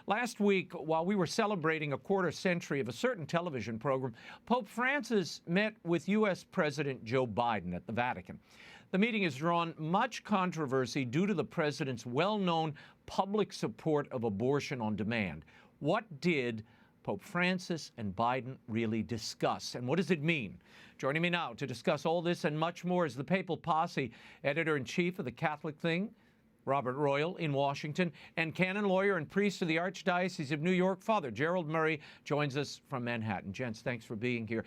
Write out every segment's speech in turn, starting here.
Last week, while we were celebrating a quarter century of a certain television program, Pope Francis met with U.S. President Joe Biden at the Vatican. The meeting has drawn much controversy due to the president's well-known public support of abortion on demand. What did Pope Francis and Biden really discuss, and what does it mean? Joining me now to discuss all this and much more is the Papal Posse, editor-in-chief of The Catholic Thing, Robert Royal in Washington, and canon lawyer and priest of the Archdiocese of New York, Father GERALD Murray, joins us from Manhattan. Gents, thanks for being here.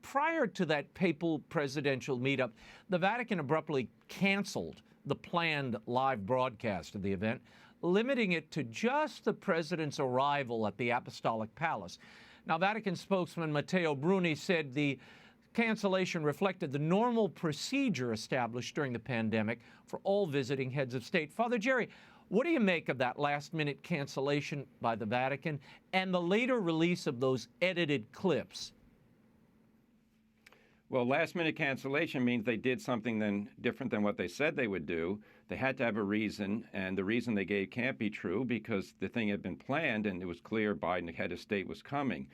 Prior to that papal presidential meetup, the Vatican abruptly canceled the planned live broadcast of the event, limiting it to just the president's arrival at the Apostolic Palace. Now, Vatican spokesman Matteo Bruni said the cancellation reflected the normal procedure established during the pandemic for all visiting heads of state. Father Jerry, what do you make of that last-minute cancellation by the Vatican and the later release of those edited clips? Well, last-minute cancellation means they did something different than what they said they would do. They had to have a reason, and the reason they gave can't be true because the thing had been planned and it was clear Biden, head of state, was coming.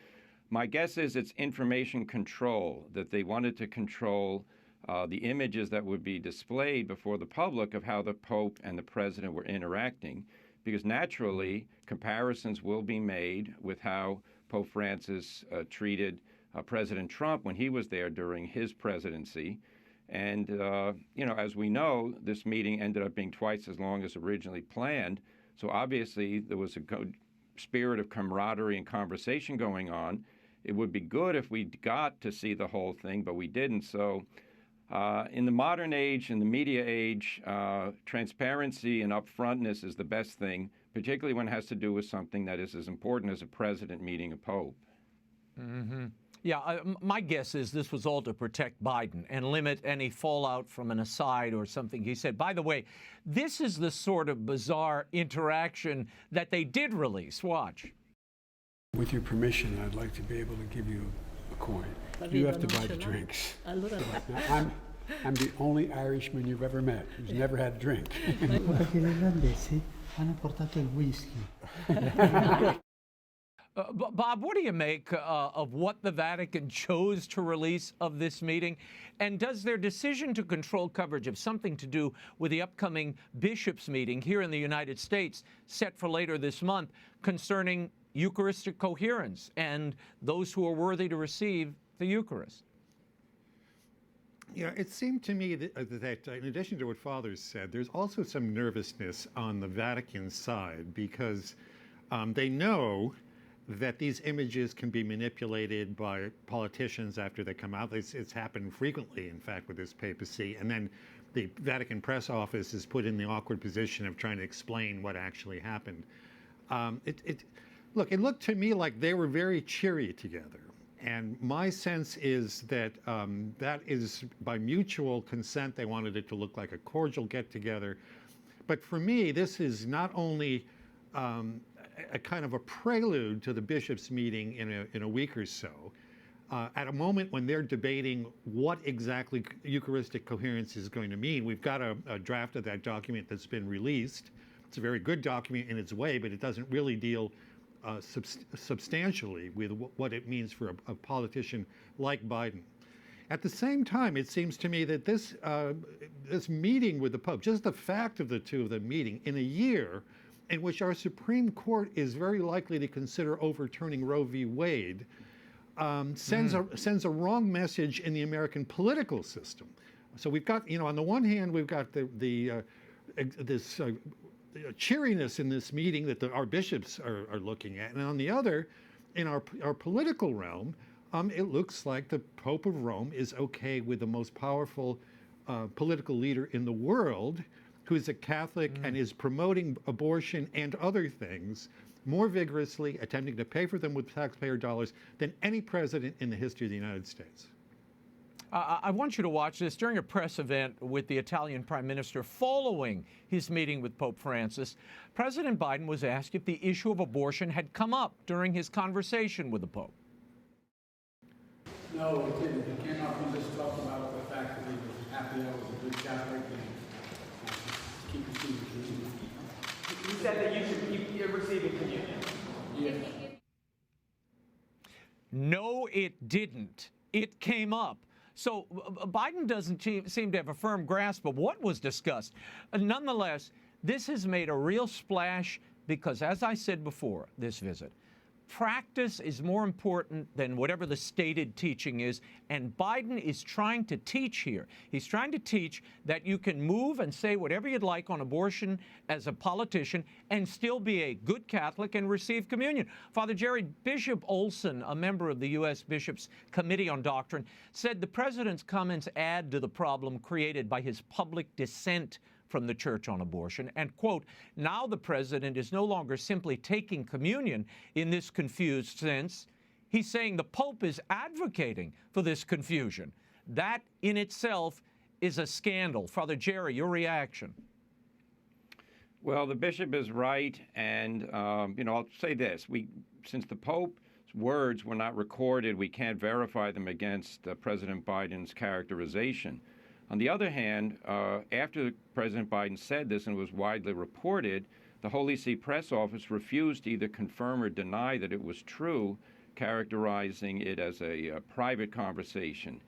My guess is it's information control, that they wanted to control the images that would be displayed before the public of how the Pope and the President were interacting, because naturally comparisons will be made with how Pope Francis treated President Trump when he was there during his presidency. And, as we know, this meeting ended up being twice as long as originally planned. So obviously there was a good spirit of camaraderie and conversation going on. It would be good if we got to see the whole thing, but we didn't. So in the modern age, in the media age, transparency and upfrontness is the best thing, particularly when it has to do with something that is as important as a president meeting a pope. Mm-hmm. Yeah, my guess is this was all to protect Biden and limit any fallout from an aside or something he said. By the way, this is the sort of bizarre interaction that they did release. Watch. With your permission, I'd like to be able to give you a coin. You have to buy the drinks. Now, I'm the only Irishman you've ever met who's never had a drink. Perché gli irlandesi hanno portato il whisky. Bob, what do you make of what the Vatican chose to release of this meeting? And does their decision to control coverage have something to do with the upcoming bishops' meeting here in the United States set for later this month concerning Eucharistic coherence and those who are worthy to receive the Eucharist? Yeah, it seemed to me that in addition to what Father said, there's also some nervousness on the Vatican side because they know that these images can be manipulated by politicians after they come out. It's happened frequently, in fact, with this papacy. And then the Vatican press office is put in the awkward position of trying to explain what actually happened. Look, it looked to me like they were very cheery together. And my sense is that that is by mutual consent. They wanted it to look like a cordial get-together. But for me, this is not only a kind of a prelude to the bishops' meeting in a week or so, at a moment when they're debating what exactly Eucharistic coherence is going to mean. We've got a draft of that document that's been released. It's a very good document in its way, but it doesn't really deal substantially with what it means for a politician like Biden. At the same time, it seems to me that this meeting with the Pope, just the fact of the two of them meeting in a year in which our Supreme Court is very likely to consider overturning Roe v. Wade, sends a wrong message in the American political system. So we've got, on the one hand, we've got this cheeriness in this meeting that our bishops are looking at, and on the other, in our political realm, it looks like the Pope of Rome is okay with the most powerful political leader in the world, who is a Catholic and is promoting abortion and other things more vigorously, attempting to pay for them with taxpayer dollars than any president in the history of the United States. I want you to watch this. During a press event with the Italian Prime Minister following his meeting with Pope Francis, President Biden was asked if the issue of abortion had come up during his conversation with the Pope. No, it didn't. It came up and just talked about the fact that he was happy I was a good Catholic and keep the secret. He said that you should keep receiving communion. No, it didn't. It came up. So Biden doesn't seem to have a firm grasp of what was discussed. Nonetheless, this has made a real splash because, as I said before this visit, practice is more important than whatever the stated teaching is, and Biden is trying to teach here. He's trying to teach that you can move and say whatever you'd like on abortion as a politician and still be a good Catholic and receive communion. Father Jerry, Bishop Olson, a member of the U.S. Bishops' Committee on Doctrine, said the president's comments add to the problem created by his public dissent from the church on abortion, and, quote, now the president is no longer simply taking communion in this confused sense. He's saying the Pope is advocating for this confusion. That in itself is a scandal. Father Jerry, your reaction? Well, the bishop is right, and, I'll say this. Since the Pope's words were not recorded, we can't verify them against President Biden's characterization. On the other hand, after President Biden said this and was widely reported, the Holy See press office refused to either confirm or deny that it was true, characterizing it as a private conversation.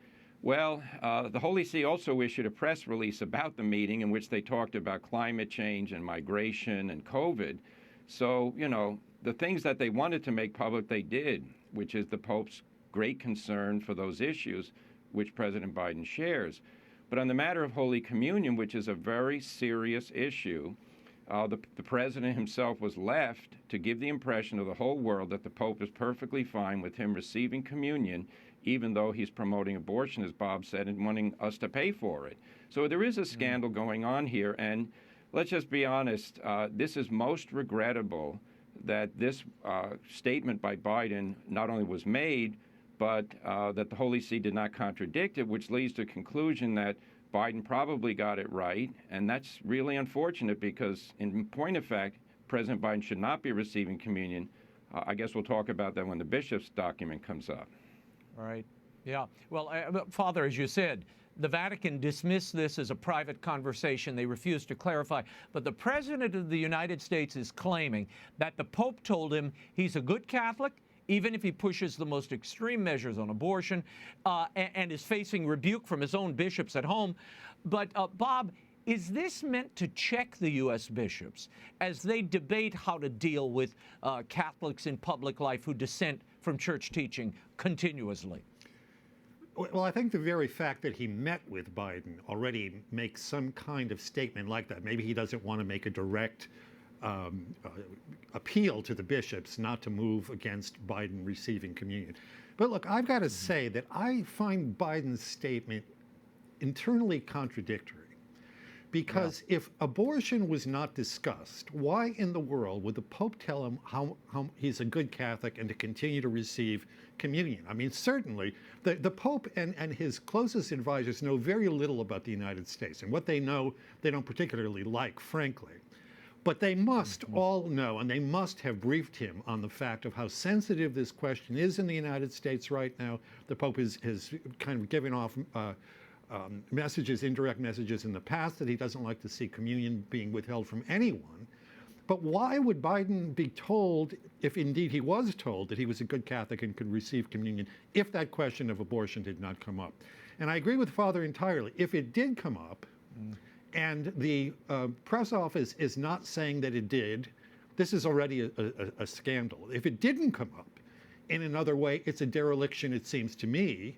Well, the Holy See also issued a press release about the meeting in which they talked about climate change and migration and COVID. So, the things that they wanted to make public, they did, which is the Pope's great concern for those issues, which President Biden shares. But on the matter of Holy Communion, which is a very serious issue, the president himself was left to give the impression of the whole world that the Pope is perfectly fine with him receiving communion, even though he's promoting abortion, as Bob said, and wanting us to pay for it. So there is a scandal going on here, and let's just be honest, this is most regrettable that this statement by Biden not only was made, but that the Holy See did not contradict it, which leads to the conclusion that Biden probably got it right, and that's really unfortunate because, in point of fact, President Biden should not be receiving communion. I guess we'll talk about that when the bishop's document comes up. All right. Yeah. Well, Father, as you said, the Vatican dismissed this as a private conversation. They refused to clarify. But the President of the United States is claiming that the Pope told him he's a good Catholic, even if he pushes the most extreme measures on abortion, and is facing rebuke from his own bishops at home. But, Bob, is this meant to check the U.S. bishops as they debate how to deal with Catholics in public life who dissent from church teaching continuously? Well, I think the very fact that he met with Biden already makes some kind of statement like that. Maybe he doesn't want to make a direct appeal to the bishops not to move against Biden receiving communion. But look, I've got to say that I find Biden's statement internally contradictory. Because if abortion was not discussed, why in the world would the Pope tell him how he's a good Catholic and to continue to receive communion? I mean, certainly, the Pope and his closest advisors know very little about the United States. And what they know, they don't particularly like, frankly. But they must all know, and they must have briefed him on the fact of how sensitive this question is in the United States right now. The Pope has kind of given off messages, indirect messages in the past that he doesn't like to see communion being withheld from anyone. But why would Biden be told, if indeed he was told, that he was a good Catholic and could receive communion, if that question of abortion did not come up? And I agree with Father entirely. If it did come up, and the press office is not saying that it did, this is already a scandal. If it didn't come up in another way, it's a dereliction, it seems to me,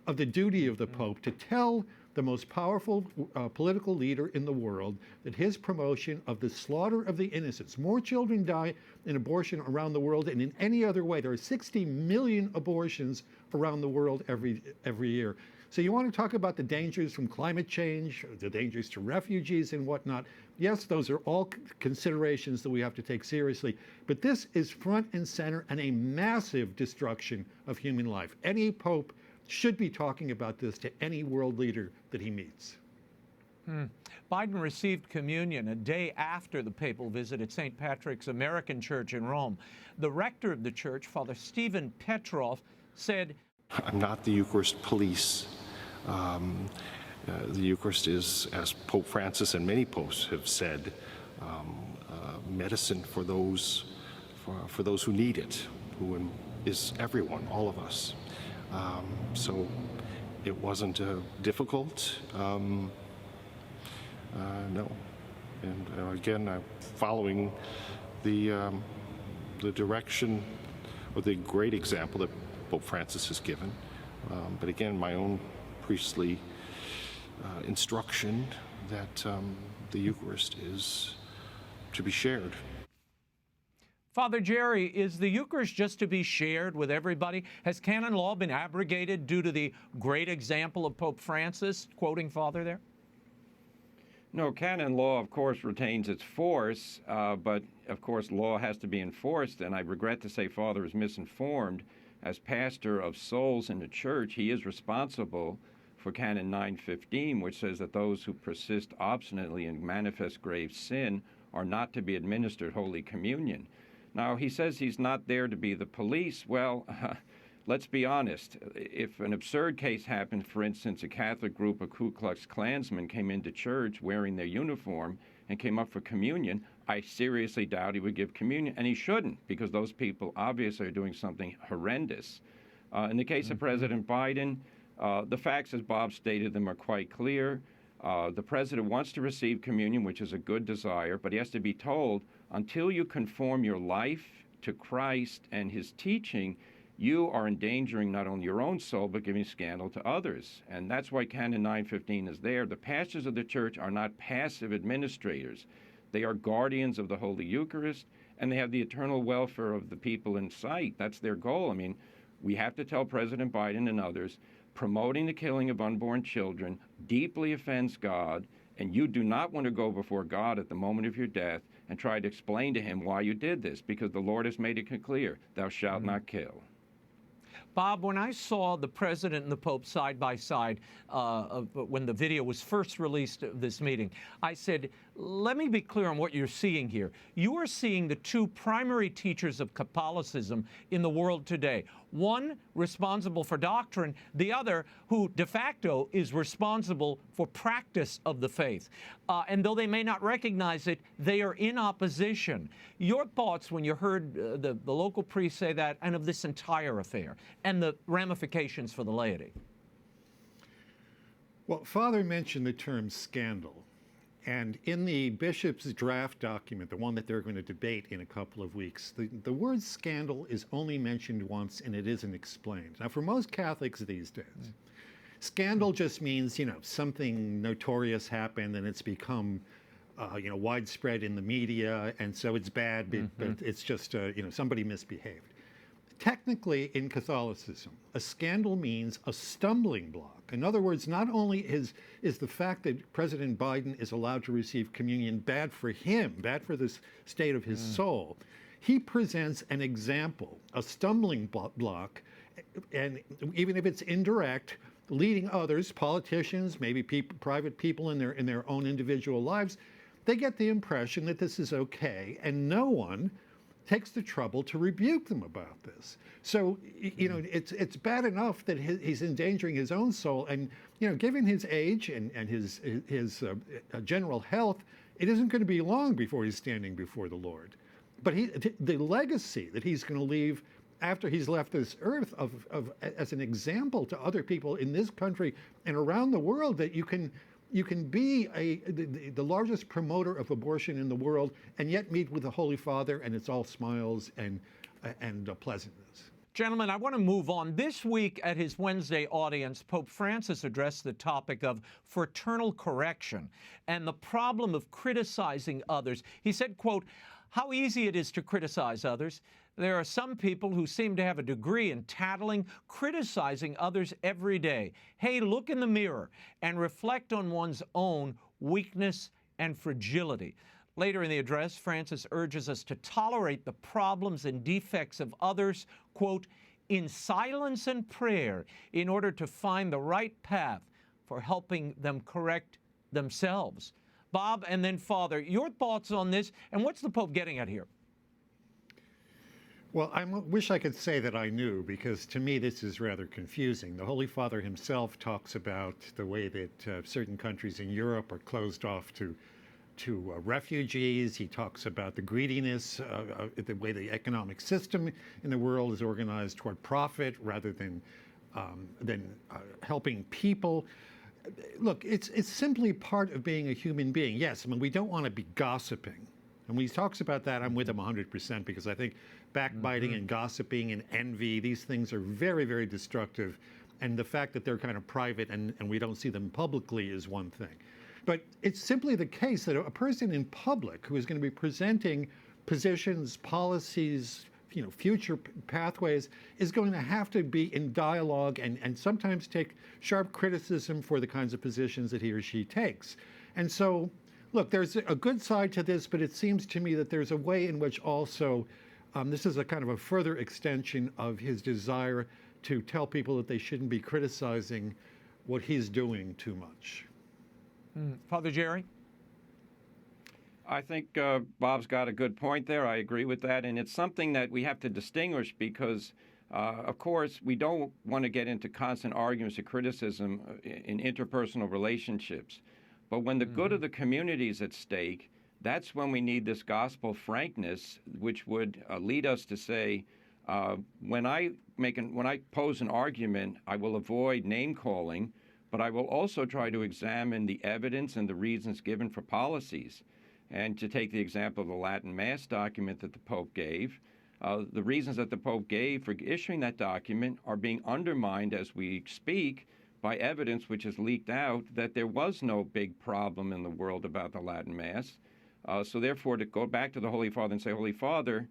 of the duty of the Pope to tell the most powerful political leader in the world that his promotion of the slaughter of the innocents, more children die in abortion around the world than in any other way. There are 60 million abortions around the world every year. So you want to talk about the dangers from climate change, the dangers to refugees and whatnot. Yes, those are all considerations that we have to take seriously. But this is front and center and a massive destruction of human life. Any Pope should be talking about this to any world leader that he meets. Biden received communion a day after the papal visit at St. Patrick's American Church in Rome. The rector of the church, Father Stephen Petrov, said, "I'm not the Eucharist police. The Eucharist is, as Pope Francis and many popes have said, medicine for those who need it, who is everyone, all of us. So it wasn't difficult. No. And again, I'm following the direction or the great example that Pope Francis has given. But again, my own priestly instruction that the Eucharist is to be shared. Father Jerry, is the Eucharist just to be shared with everybody? Has canon law been abrogated due to the great example of Pope Francis, quoting Father there? No, canon law, of course, retains its force, but, of course, law has to be enforced, and I regret to say Father is misinformed. As pastor of souls in the Church, he is responsible for Canon 915, which says that those who persist obstinately in manifest grave sin are not to be administered Holy Communion. Now, he says he's not there to be the police. Well, let's be honest. If an absurd case happened, for instance, a Catholic group of Ku Klux Klansmen came into church wearing their uniform and came up for communion, I seriously doubt he would give communion, and he shouldn't, because those people obviously are doing something horrendous. In the case of President Biden, the facts, as Bob stated them, are quite clear. The president wants to receive communion, which is a good desire, but he has to be told, until you conform your life to Christ and his teaching, you are endangering not only your own soul, but giving scandal to others. And that's why Canon 915 is there. The pastors of the Church are not passive administrators. They are guardians of the Holy Eucharist, and they have the eternal welfare of the people in sight. That's their goal. I mean, we have to tell President Biden and others, promoting the killing of unborn children deeply offends God, and you do not want to go before God at the moment of your death and try to explain to him why you did this, because the Lord has made it clear, thou shalt not kill. Bob, when I saw the president and the Pope side by side when the video was first released of this meeting, I said, let me be clear on what you're seeing here. You are seeing the two primary teachers of Catholicism in the world today. One responsible for doctrine, the other who de facto is responsible for practice of the faith. And though they may not recognize it, they are in opposition. Your thoughts when you heard the local priest say that, and of this entire affair, and the ramifications for the laity? Well, Father mentioned the term scandal. And in the bishop's draft document, the one that they're going to debate in a couple of weeks, the word scandal is only mentioned once and it isn't explained. Now, for most Catholics these days, scandal just means, something notorious happened and it's become, widespread in the media, and so it's bad, but it's just, somebody misbehaved. Technically, in Catholicism, a scandal means a stumbling block. In other words, not only is the fact that President Biden is allowed to receive communion bad for him, bad for the state of his soul, he presents an example, a stumbling block, and even if it's indirect, leading others, politicians, maybe private people in their own individual lives, they get the impression that this is okay, and no one takes the trouble to rebuke them about this. So, it's bad enough that he's endangering his own soul, and, given his age and his general health, it isn't going to be long before he's standing before the Lord. But the legacy that he's going to leave after he's left this earth as an example to other people in this country and around the world, that you can be the largest promoter of abortion in the world and yet meet with the Holy Father and it's all smiles and pleasantness. Gentlemen, I want to move on. This week at his Wednesday audience, Pope Francis addressed the topic of fraternal correction and the problem of criticizing others. He said, quote, "How easy it is to criticize others. There are some people who seem to have a degree in tattling, criticizing others every day. Hey, look in the mirror and reflect on one's own weakness and fragility." Later in the address, Francis urges us to tolerate the problems and defects of others, quote, "in silence and prayer, in order to find the right path for helping them correct themselves." Bob, and then Father, your thoughts on this, and what's the Pope getting at here? Well, I wish I could say that I knew, because to me this is rather confusing. The Holy Father himself talks about the way that certain countries in Europe are closed off to to refugees. He talks about the greediness, the way the economic system in the world is organized toward profit rather than helping people. Look, it's simply part of being a human being. Yes, I mean, we don't want to be gossiping. And when he talks about that, I'm with him 100% because I think backbiting and gossiping and envy, these things are very, very destructive. And the fact that they're kind of private and we don't see them publicly is one thing. But it's simply the case that a person in public who is going to be presenting positions, policies, future pathways is going to have to be in dialogue and sometimes take sharp criticism for the kinds of positions that he or she takes. And so, look, there's a good side to this, but it seems to me that there's a way in which also this is a kind of a further extension of his desire to tell people that they shouldn't be criticizing what he's doing too much. Father Jerry? I think Bob's got a good point there. I agree with that. And it's something that we have to distinguish because, of course, we don't want to get into constant arguments or criticism in interpersonal relationships. But when the good of the community is at stake, that's when we need this gospel frankness, which would lead us to say, when I pose an argument, I will avoid name calling, but I will also try to examine the evidence and the reasons given for policies. And to take the example of the Latin Mass document that the Pope gave, the reasons that the Pope gave for issuing that document are being undermined as we speak by evidence which has leaked out that there was no big problem in the world about the Latin Mass. So therefore, to go back to the Holy Father and say, Holy Father,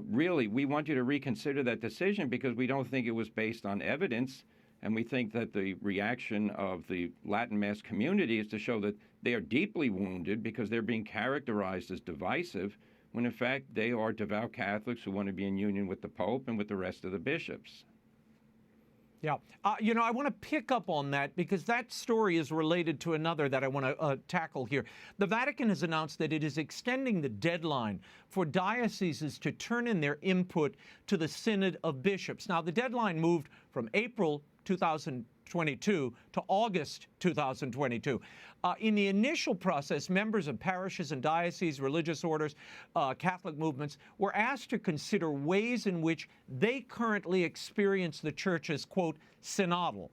really, we want you to reconsider that decision because we don't think it was based on evidence. And we think that the reaction of the Latin Mass community is to show that they are deeply wounded because they're being characterized as divisive, when in fact they are devout Catholics who want to be in union with the Pope and with the rest of the bishops. Yeah. I want to pick up on that because that story is related to another that I want to tackle here. The Vatican has announced that it is extending the deadline for dioceses to turn in their input to the Synod of Bishops. Now, the deadline moved from April 2022 to August 2022. In the initial process, members of parishes and dioceses, religious orders, Catholic movements were asked to consider ways in which they currently experience the Church as, quote, synodal.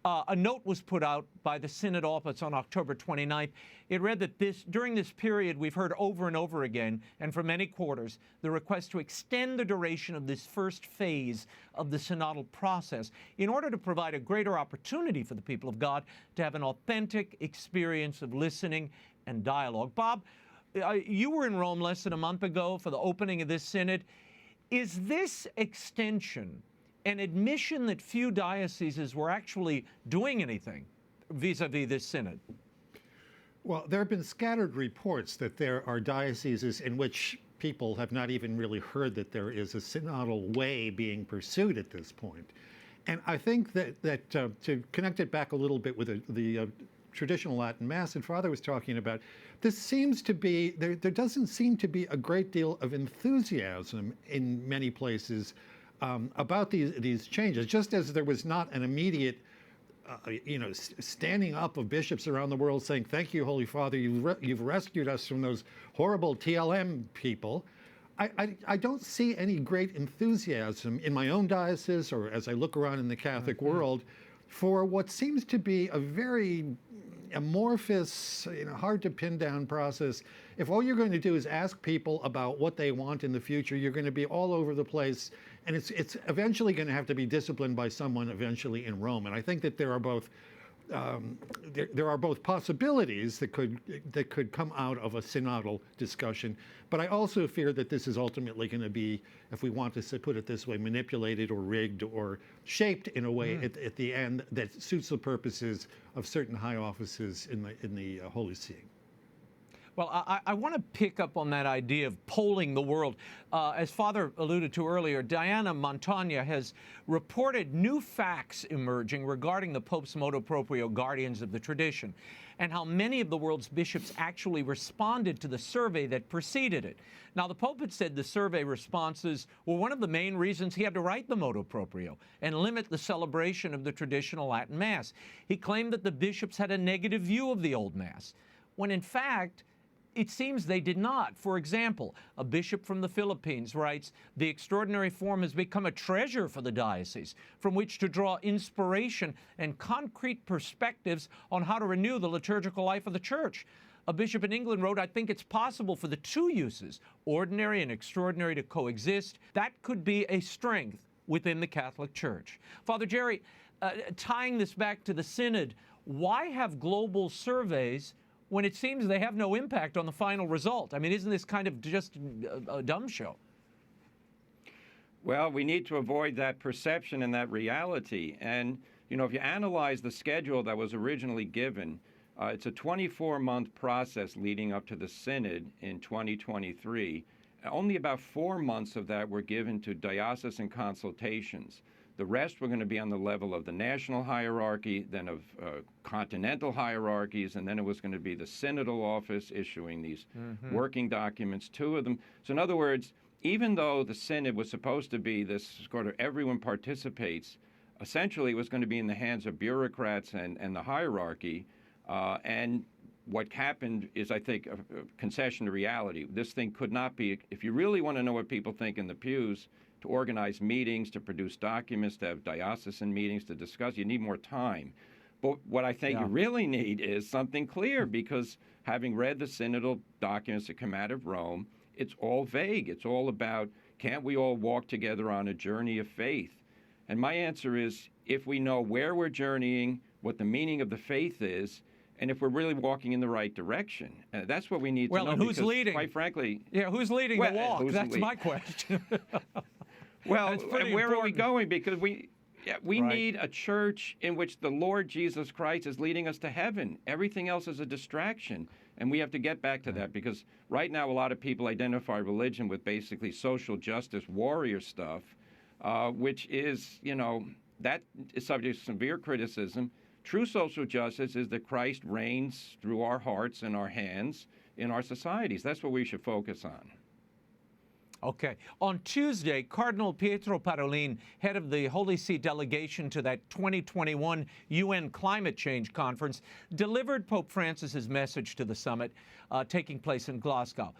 A note was put out by the Synod office on October 29th. It read that during this period, we've heard over and over again, and for many quarters, the request to extend the duration of this first phase of the synodal process in order to provide a greater opportunity for the people of God to have an authentic experience of listening and dialogue. Bob, you were in Rome less than a month ago for the opening of this synod. Is this extension an admission that few dioceses were actually doing anything vis-a-vis this synod? Well, there have been scattered reports that there are dioceses in which people have not even really heard that there is a synodal way being pursued at this point. And I think that to connect it back a little bit with the traditional Latin Mass that Father was talking about, this seems to be, there doesn't seem to be a great deal of enthusiasm in many places about these changes, just as there was not an immediate, standing up of bishops around the world saying, thank you, Holy Father, you've rescued us from those horrible TLM people. I don't see any great enthusiasm in my own diocese or as I look around in the Catholic world for what seems to be a very amorphous, hard to pin down process. If all you're going to do is ask people about what they want in the future, you're going to be all over the place, and it's eventually going to have to be disciplined by someone eventually in Rome. And I think that there are both there are both possibilities that could come out of a synodal discussion, but I also fear that this is ultimately going to be, if we want to put it this way, manipulated or rigged or shaped in a way at the end that suits the purposes of certain high offices in the Holy See. Well, I want to pick up on that idea of polling the world. As Father alluded to earlier, Diana Montagna has reported new facts emerging regarding the Pope's motu proprio guardians of the tradition and how many of the world's bishops actually responded to the survey that preceded it. Now, the Pope had said the survey responses were one of the main reasons he had to write the motu proprio and limit the celebration of the traditional Latin Mass. He claimed that the bishops had a negative view of the Old Mass, when in fact, it seems they did not. For example, a bishop from the Philippines writes, "The extraordinary form has become a treasure for the diocese from which to draw inspiration and concrete perspectives on how to renew the liturgical life of the Church." A bishop in England wrote, "I think it's possible for the two uses, ordinary and extraordinary, to coexist. That could be a strength within the Catholic Church." Father Jerry, tying this back to the Synod, why have global surveys when it seems they have no impact on the final result? I mean, isn't this kind of just a dumb show? Well, we need to avoid that perception and that reality. And, you know, if you analyze the schedule that was originally given, it's a 24-month process leading up to the Synod in 2023. Only about 4 months of that were given to diocesan consultations. The rest were going to be on the level of the national hierarchy, then of continental hierarchies, and then it was going to be the synodal office issuing these working documents, 2 of them. So in other words, even though the Synod was supposed to be this sort of everyone participates, essentially it was going to be in the hands of bureaucrats and the hierarchy. And what happened is, I think, a concession to reality. This thing could not be, if you really want to know what people think in the pews, to organize meetings, to produce documents, to have diocesan meetings, to discuss, you need more time. But what I think you really need is something clear, because having read the synodal documents that come out of Rome, it's all vague. It's all about, can't we all walk together on a journey of faith? And my answer is, if we know where we're journeying, what the meaning of the faith is, and if we're really walking in the right direction, that's what we need to know. Well, and who's because, leading? Quite frankly, who's leading the walk? That's my question. Well, and where important. are we going? Because we need a church in which the Lord Jesus Christ is leading us to heaven. Everything else is a distraction. And we have to get back to that, because right now a lot of people identify religion with basically social justice warrior stuff, which is, you know, that is subject to severe criticism. True social justice is that Christ reigns through our hearts and our hands in our societies. That's what we should focus on. Okay. On Tuesday, Cardinal Pietro Parolin, head of the Holy See delegation to that 2021 UN Climate Change Conference, delivered Pope Francis's message to the summit taking place in Glasgow.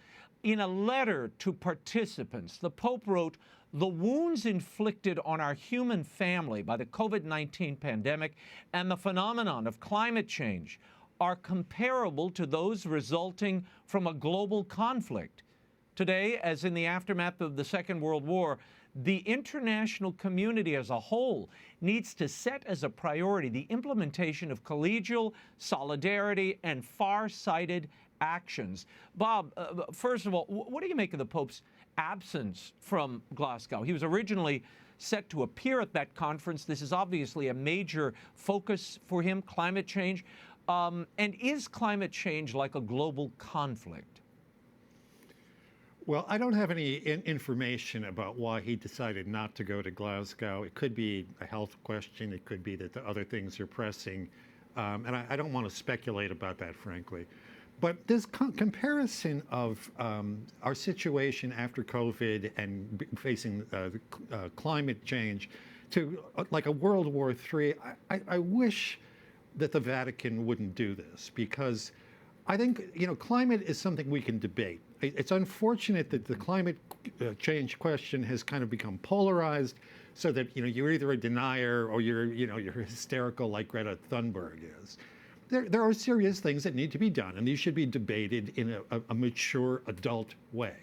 In a letter to participants, the Pope wrote, "The wounds inflicted on our human family by the COVID-19 pandemic and the phenomenon of climate change are comparable to those resulting from a global conflict. Today, as in the aftermath of the Second World War, the international community as a whole needs to set as a priority the implementation of collegial solidarity and far-sighted actions." Bob, first of all, what do you make of the Pope's absence from Glasgow? He was originally set to appear at that conference. This is obviously a major focus for him, climate change. And is climate change like a global conflict? Well, I don't have any information about why he decided not to go to Glasgow. It could be a health question. It could be that the other things are pressing. And I don't want to speculate about that, frankly. But this comparison of our situation after COVID and facing climate change to like a World War III, I wish that the Vatican wouldn't do this, because I think, you know, climate is something we can debate. It's unfortunate that the climate change question has kind of become polarized, so that, you know, you're either a denier or you're hysterical like Greta Thunberg is. There are serious things that need to be done, and these should be debated in a mature adult way.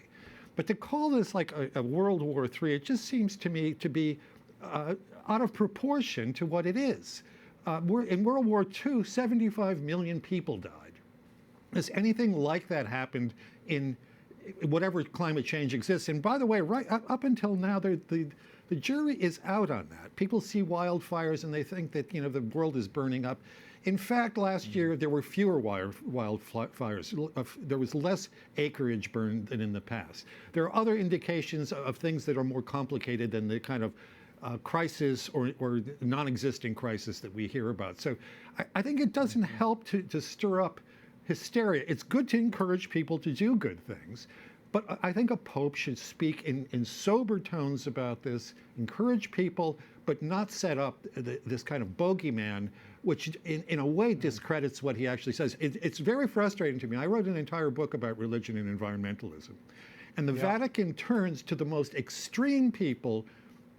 But to call this like a World War III, it just seems to me to be out of proportion to what it is. In World War II, 75 million people died. Has anything like that happened in whatever climate change exists? And by the way, right up until now, the jury is out on that. People see wildfires and they think that, you know, the world is burning up. In fact, last year there were fewer wildfires. There was less acreage burned than in the past. There are other indications of things that are more complicated than the kind of crisis or non-existing crisis that we hear about. So I think it doesn't help to stir up hysteria. It's good to encourage people to do good things, But I think a pope should speak in sober tones about this, encourage people, but not set up this kind of bogeyman, which in a way discredits what he actually says. It's very frustrating to me. I wrote an entire book about religion and environmentalism. And the Vatican turns to the most extreme people.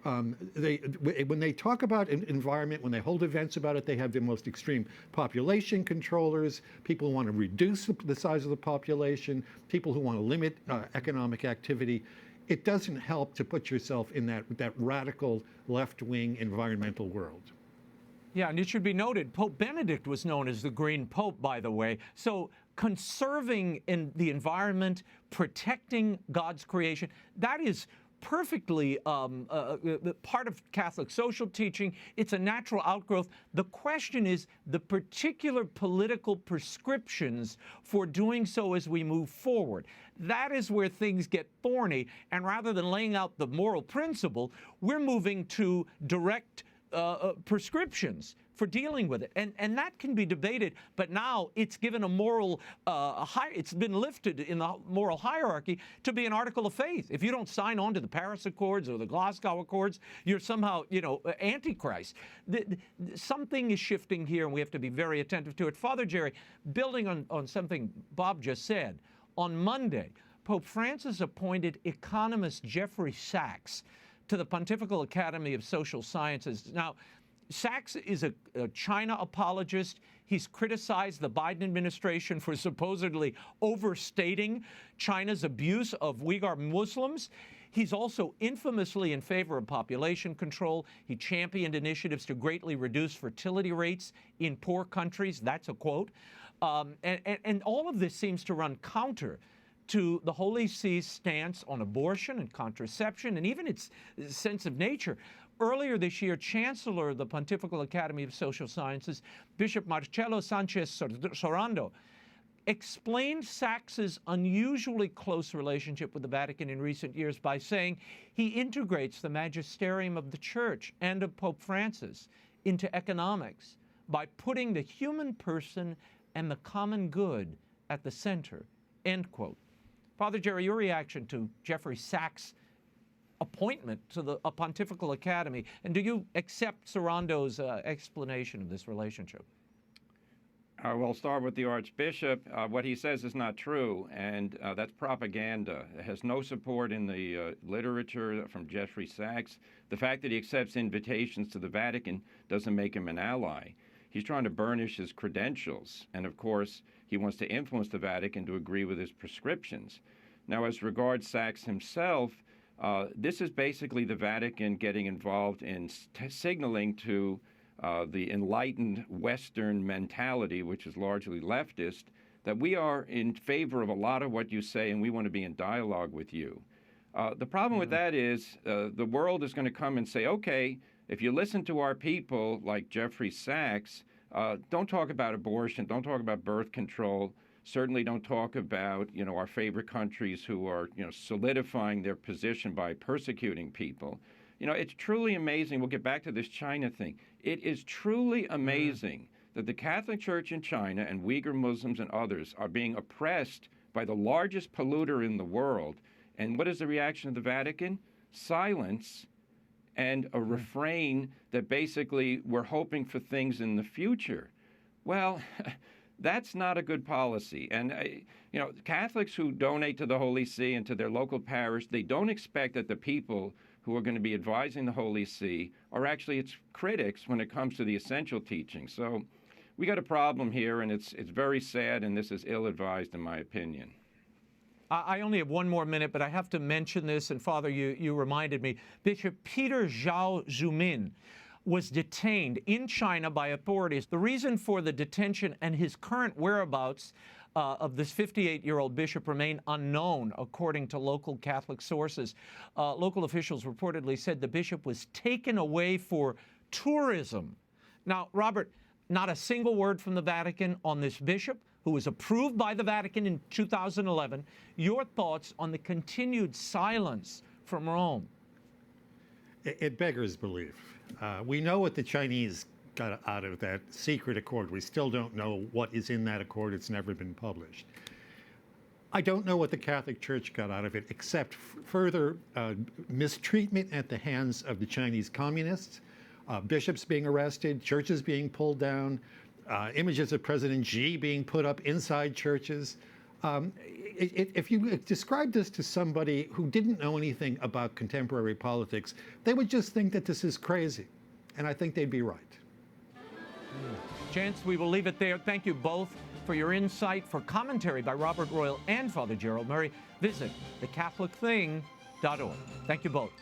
When they talk about environment, when they hold events about it, they have the most extreme population controllers, people who want to reduce the size of the population, people who want to limit economic activity. It doesn't help to put yourself in that radical left-wing environmental world. Yeah, and it should be noted, Pope Benedict was known as the Green Pope, by the way. So conserving in the environment, protecting God's creation, that is perfectly part of Catholic social teaching. It's a natural outgrowth. The question is the particular political prescriptions for doing so as we move forward. That is where things get thorny, and rather than laying out the moral principle, we're moving to direct prescriptions for dealing with it, and that can be debated. But now it's given a moral it's been lifted in the moral hierarchy to be an article of faith. If you don't sign on to the Paris Accords or the Glasgow Accords, you're somehow, Antichrist. Something is shifting here, and we have to be very attentive to it. Father Jerry, building on something Bob just said, on Monday, Pope Francis appointed economist Jeffrey Sachs to the Pontifical Academy of Social Sciences. Now, Sachs is a China apologist. He's criticized the Biden administration for supposedly overstating China's abuse of Uyghur Muslims. He's also infamously in favor of population control. He championed initiatives to greatly reduce fertility rates in poor countries. That's a quote. And all of this seems to run counter to the Holy See's stance on abortion and contraception and even its sense of nature. Earlier this year, Chancellor of the Pontifical Academy of Social Sciences, Bishop Marcelo Sanchez Sorando, explained Sachs's unusually close relationship with the Vatican in recent years by saying he integrates the magisterium of the Church and of Pope Francis into economics by putting the human person and the common good at the center, end quote. Father Jerry, your reaction to Jeffrey Sachs' appointment to the Pontifical Academy, and do you accept Sorando's explanation of this relationship? Well, I'll start with the Archbishop. What he says is not true, and that's propaganda. It has no support in the literature from Jeffrey Sachs. The fact that he accepts invitations to the Vatican doesn't make him an ally. He's trying to burnish his credentials, and of course, he wants to influence the Vatican to agree with his prescriptions. Now, as regards Sachs himself, this is basically the Vatican getting involved in signaling to the enlightened Western mentality, which is largely leftist, that we are in favor of a lot of what you say and we want to be in dialogue with you. The problem with that is the world is going to come and say, okay, if you listen to our people like Jeffrey Sachs, don't talk about abortion, don't talk about birth control, certainly don't talk about, our favorite countries who are, solidifying their position by persecuting people. It's truly amazing. We'll get back to this China thing. It is truly amazing that the Catholic Church in China and Uyghur Muslims and others are being oppressed by the largest polluter in the world. And what is the reaction of the Vatican? Silence and a refrain that basically we're hoping for things in the future. Well, that's not a good policy. And, Catholics who donate to the Holy See and to their local parish, they don't expect that the people who are going to be advising the Holy See are actually its critics when it comes to the essential teaching. So we got a problem here, and it's very sad, and this is ill-advised in my opinion. I only have one more minute, but I have to mention this, and Father, you reminded me. Bishop Peter Zhao Zumin was detained in China by authorities. The reason for the detention and his current whereabouts of this 58-year-old bishop remain unknown, according to local Catholic sources. Local officials reportedly said the bishop was taken away for tourism. Now, Robert, not a single word from the Vatican on this bishop, who was approved by the Vatican in 2011. Your thoughts on the continued silence from Rome? It beggars belief. We know what the Chinese got out of that secret accord. We still don't know what is in that accord. It's never been published. I don't know what the Catholic Church got out of it, except further mistreatment at the hands of the Chinese communists, bishops being arrested, churches being pulled down, images of President Xi being put up inside churches. If you describe this to somebody who didn't know anything about contemporary politics, they would just think that this is crazy. And I think they'd be right. Gents, we will leave it there. Thank you both for your insight. For commentary by Robert Royal and Father Gerald Murray, visit thecatholicthing.org. Thank you both.